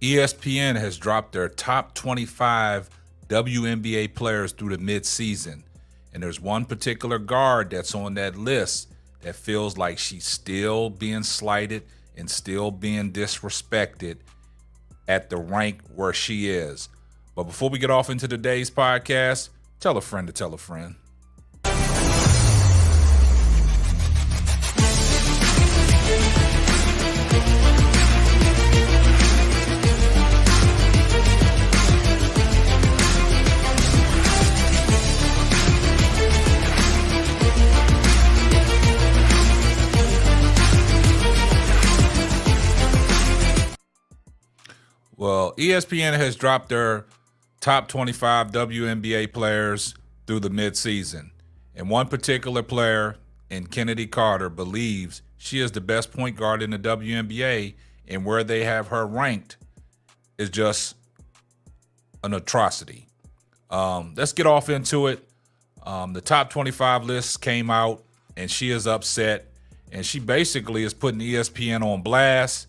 ESPN has dropped their top 25 WNBA players through the midseason. And there's one particular guard that's on that list that feels like she's still being slighted and still being disrespected at the rank where she is. But before we get off into today's podcast, tell a friend to tell a friend. Well, ESPN has dropped their top 25 WNBA players through the midseason. And one particular player in Chennedy Carter believes she is the best point guard in the WNBA, and where they have her ranked is just an atrocity. Let's get off into it. The top 25 list came out, and she is upset, and she basically is putting ESPN on blast.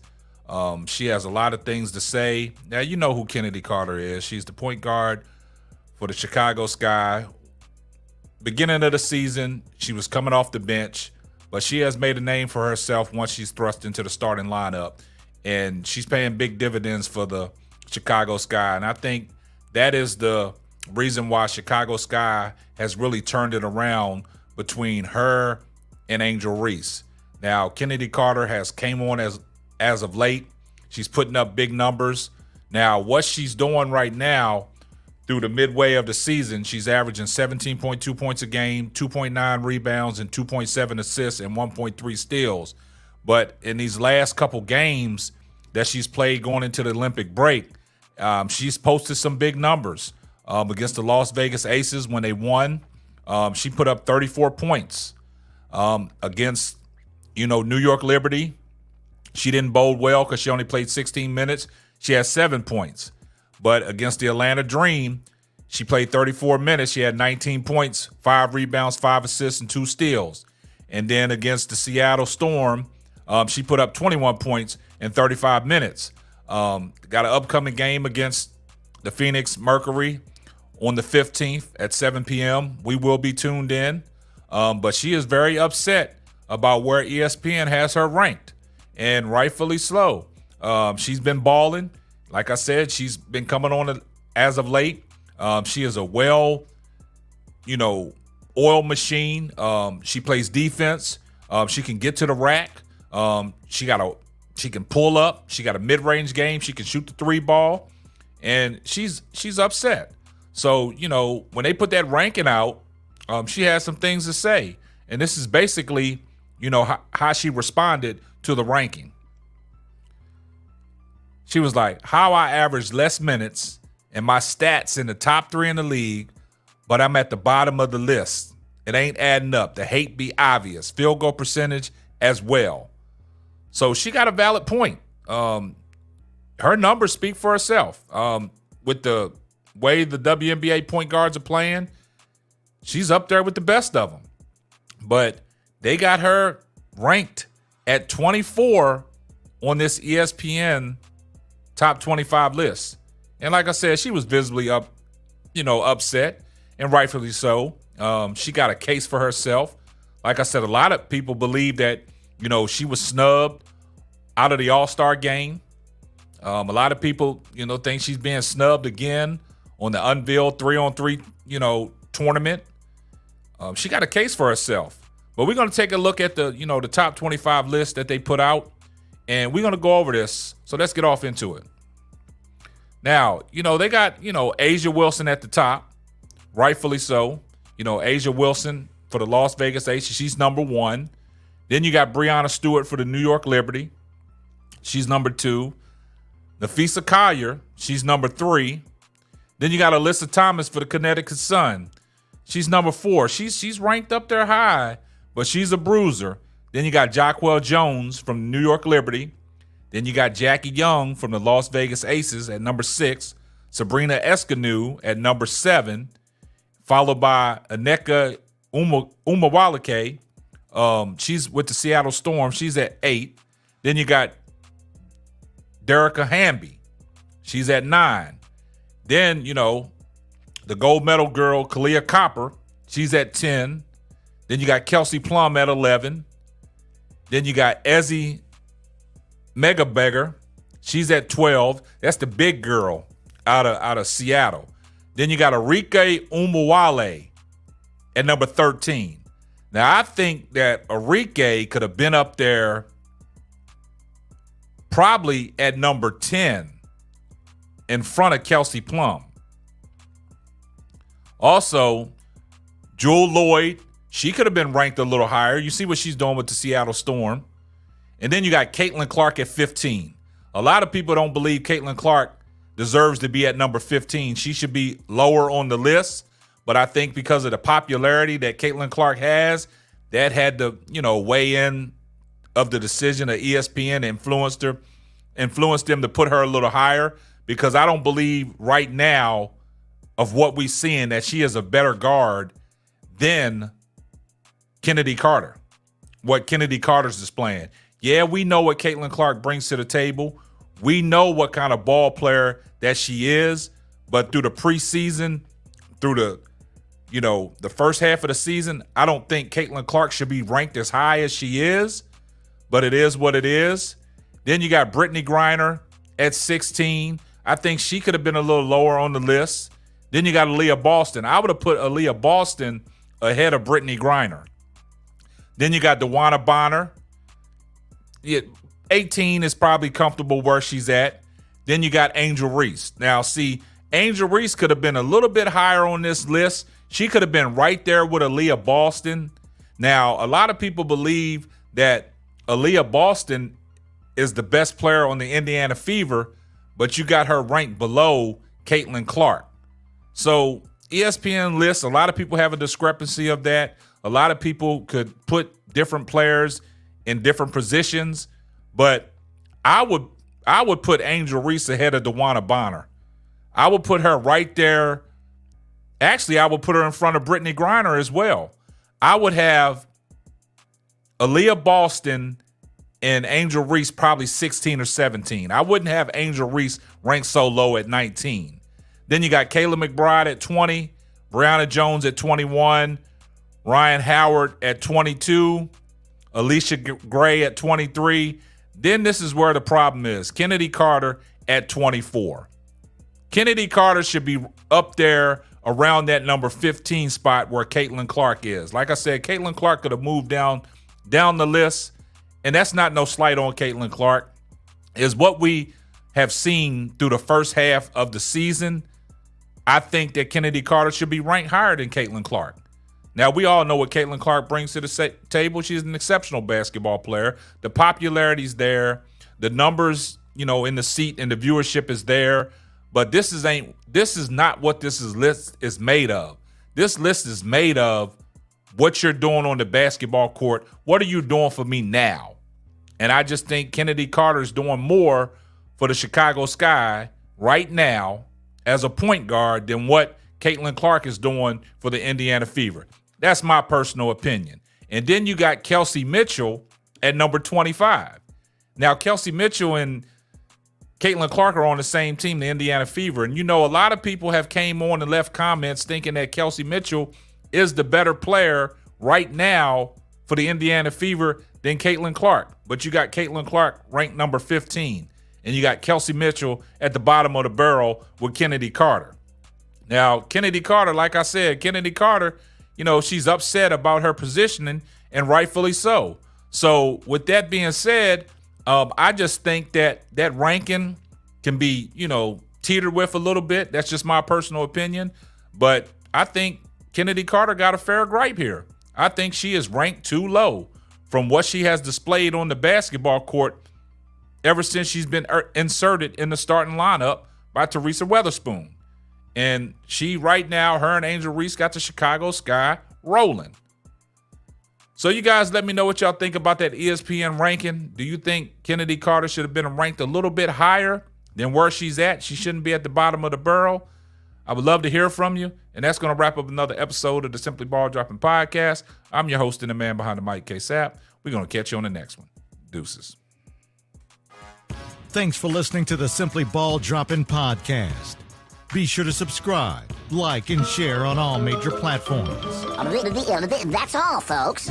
She has a lot of things to say. Now, you know who Chennedy Carter is. She's the point guard for the Chicago Sky. Beginning of the season, she was coming off the bench, but she has made a name for herself once she's thrust into the starting lineup, and she's paying big dividends for the Chicago Sky. And I think that is the reason why Chicago Sky has really turned it around between her and Angel Reese. Now, Chennedy Carter has came on as of late. She's putting up big numbers. Now, what she's doing right now through the midway of the season, she's averaging 17.2 points a game, 2.9 rebounds, and 2.7 assists, and 1.3 steals. But in these last couple games that she's played going into the Olympic break, she's posted some big numbers. Against the Las Vegas Aces when they won, she put up 34 points. Against, New York Liberty, she didn't bowl well because she only played 16 minutes. She had 7 points. But against the Atlanta Dream, she played 34 minutes. She had 19 points, 5 rebounds, 5 assists, and 2 steals. And then against the Seattle Storm, she put up 21 points in 35 minutes. Got an upcoming game against the Phoenix Mercury on the 15th at 7 p.m. We will be tuned in. But she is very upset about where ESPN has her ranked. And rightfully so. She's been balling. Like I said, she's been coming on as of late. She is a oil machine. She plays defense. She can get to the rack. She can pull up. She got a mid-range game. She can shoot the 3 ball. And she's upset. So, when they put that ranking out, she has some things to say. And this is basically, how she responded to the ranking. She was like, how I average less minutes and my stats in the top 3 in the league, but I'm at the bottom of the list. It ain't adding up. The hate be obvious. Field goal percentage as well. So she got a valid point. Her numbers speak for herself. With the way the WNBA point guards are playing, she's up there with the best of them. But they got her ranked at 24 on this ESPN top 25 list. And like I said, she was visibly upset, and rightfully so. She got a case for herself. Like I said, a lot of people believe that, she was snubbed out of the All-Star game. A lot of people, think she's being snubbed again on the unveiled 3-on-3, tournament. She got a case for herself. But we're going to take a look at the top 25 list that they put out, and we're going to go over this. So let's get off into it. Now, they got, Asia Wilson at the top, rightfully so. Asia Wilson for the Las Vegas Aces, she's number 1. Then you got Breanna Stewart for the New York Liberty. She's number 2. Nafisa Collier, she's number 3. Then you got Alyssa Thomas for the Connecticut Sun. She's number 4. She's ranked up there high, but she's a bruiser. Then you got Jacquel Jones from the New York Liberty. Then you got Jackie Young from the Las Vegas Aces at number 6. Sabrina Escanu at number 7. Followed by Aneka Umawalake. She's with the Seattle Storm. She's at 8. Then you got Derica Hamby She's at 9. Then, the gold medal girl, Kalia Copper, she's at 10. Then you got Kelsey Plum at 11. Then you got Ezzy Megabegger. She's at 12. That's the big girl out of Seattle. Then you got Arike Umuwale at number 13. Now, I think that Arike could have been up there probably at number 10 in front of Kelsey Plum. Also, Jewel Lloyd, she could have been ranked a little higher. You see what she's doing with the Seattle Storm. And then you got Caitlin Clark at 15. A lot of people don't believe Caitlin Clark deserves to be at number 15. She should be lower on the list. But I think because of the popularity that Caitlin Clark has, that had to, weigh in of the decision of ESPN influenced them to put her a little higher, because I don't believe right now of what we're seeing that she is a better guard than Chennedy Carter, what Chennedy Carter's displaying. Yeah, we know what Caitlin Clark brings to the table. We know what kind of ball player that she is, but through the preseason, through the first half of the season, I don't think Caitlin Clark should be ranked as high as she is, but it is what it is. Then you got Brittany Griner at 16. I think she could have been a little lower on the list. Then you got Aaliyah Boston. I would have put Aaliyah Boston ahead of Brittany Griner. Then you got DeWanna Bonner. 18 is probably comfortable where she's at. Then you got Angel Reese. Now, see, Angel Reese could have been a little bit higher on this list. She could have been right there with Aaliyah Boston. Now, a lot of people believe that Aaliyah Boston is the best player on the Indiana Fever, but you got her ranked below Caitlin Clark. So ESPN lists, a lot of people have a discrepancy of that. A lot of people could put different players in different positions, but I would put Angel Reese ahead of DeWanna Bonner. I would put her right there. Actually, I would put her in front of Brittany Griner as well. I would have Aaliyah Boston and Angel Reese probably 16 or 17. I wouldn't have Angel Reese ranked so low at 19. Then you got Kayla McBride at 20, Brianna Jones at 21, Ryan Howard at 22, Alicia Gray at 23. Then this is where the problem is. Chennedy Carter at 24. Chennedy Carter should be up there around that number 15 spot where Caitlin Clark is. Like I said, Caitlin Clark could have moved down the list, and that's not no slight on Caitlin Clark. Is what we have seen through the first half of the season. I think that Chennedy Carter should be ranked higher than Caitlin Clark. Now, we all know what Caitlin Clark brings to the table. She's an exceptional basketball player. The popularity's there. The numbers, in the seat and the viewership is there. But this is not what this list is made of. This list is made of what you're doing on the basketball court. What are you doing for me now? And I just think Chennedy Carter is doing more for the Chicago Sky right now as a point guard than what Caitlin Clark is doing for the Indiana Fever. That's my personal opinion. And then you got Kelsey Mitchell at number 25. Now, Kelsey Mitchell and Caitlin Clark are on the same team, the Indiana Fever. And a lot of people have came on and left comments thinking that Kelsey Mitchell is the better player right now for the Indiana Fever than Caitlin Clark. But you got Caitlin Clark ranked number 15. And you got Kelsey Mitchell at the bottom of the barrel with Chennedy Carter. Now, Chennedy Carter, like I said, Chennedy Carter, she's upset about her positioning, and rightfully so. So with that being said, I just think that ranking can be, teetered with a little bit. That's just my personal opinion. But I think Chennedy Carter got a fair gripe here. I think she is ranked too low from what she has displayed on the basketball court ever since she's been inserted in the starting lineup by Teresa Weatherspoon. And she right now, her and Angel Reese got the Chicago Sky rolling. So you guys let me know what y'all think about that ESPN ranking. Do you think Chennedy Carter should have been ranked a little bit higher than where she's at? She shouldn't be at the bottom of the barrel. I would love to hear from you. And that's going to wrap up another episode of the Simply Ball Dropping Podcast. I'm your host and the man behind the mic, K-Sap. We're going to catch you on the next one. Deuces. Thanks for listening to the Simply Ball Droppin' podcast. Be sure to subscribe, like, and share on all major platforms. That's all, folks.